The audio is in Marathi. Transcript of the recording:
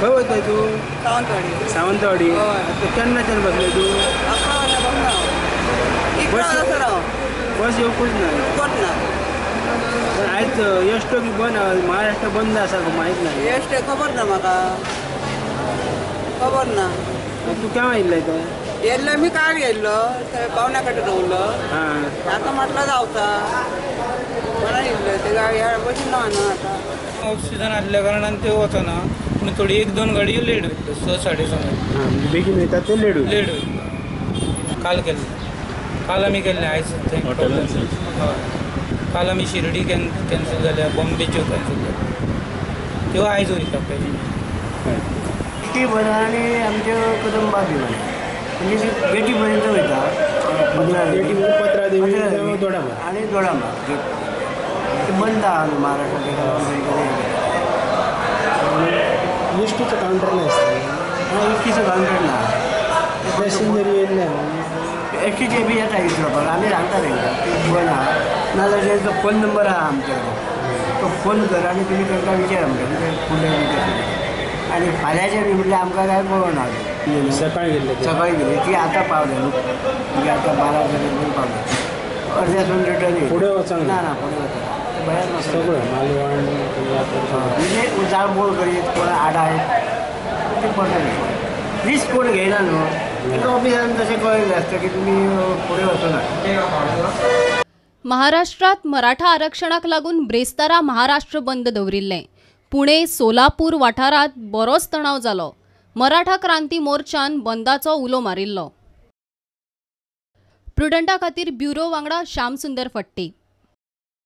खंय वयता तू? सावंतवाडी. सावंतवाडी. हय. केन्नाच्यान बसले तू? 11 वाजता बसना. बस येवकूच ना. ना. पण आयज एसटो बंद महाराष्ट्र बंद आसा माहीत नाही. एसटी खबर ना म्हाका. खबर ना. तू केव्हा येयल्लो इथं? येयल्लो मी काल येयल्लो. थंय पावण्या कडेन रावलो. हां. आतां म्हटलं जावता. म्हणून येयल्लो. ते गाडी बशीन ना आतां. ऑक्सिजन आसल्या कारणान ते वचना पूण थोडी 1-2 गाडयो लेट वयतल्यो 6-6:30. हां बेगीन वयता ते लेट लेट वयतल्यो. काल केल्ले. काल आमी केल्ले आयज थंय हय. काल आमी शिर्डी कॅन्सल जाल्या बॉम्बेच्यो कॅन्सल जाल्या त्यो आयज वयता पयलीं. गेटी बना आणि आमच्या कदंबा बी बना म्हणजे गेटी पर्यंत वयता. गेटी म्हणजे पत्रा देवी दोडामार्ग. आणि दोडामार्ग गेट ते बंद आहा महाराष्ट्रात. एसटीचं काउंटर नाही असतं. एसटीचं काउंटर ना. पॅसेंजर येईल ना. एसटीचे बी येता विचारपाक आमी सांगता तांकां ते बंद आहा नाजाल्यार तांचो फोन नंबर आहा आमचे कडेन. तो फोन कर आनी तुमी तांकां विचार म्हणटा फुडें. आनी फाल्यांचे बी म्हणल्यार आमकां काय कळना. सकाळी गेले सकाळी गेली ती आतां पावले न्हू. म्हणजे आतां 12 जाल्यार पावले. अर्ध्यासून रिटर्न येयली. फुडें वचोंक ना. ना फुडें वचना. भायर वचना. सगळं मालवण म्हणजे जाळपोळ करीत कोण आडायत ते पडटलें. रिस्क कोण घेयना न्हू. तांकां ऑफिसान तशें कळयलें आसता की तुमी फुडें वचनात. महाराष्ट्रात मराठा आरक्षणाक लागून ब्रेस्तारा महाराष्ट्र बंद दवरिल्लें. पुणे सोलापूर वाठारात बरोच तणाव जालो. मराठा क्रांती मोर्चान बंदाचो उलो मारिल्लो. प्रुडंटा खातीर ब्युरो वांगडा श्याम सुंदर फट्टी.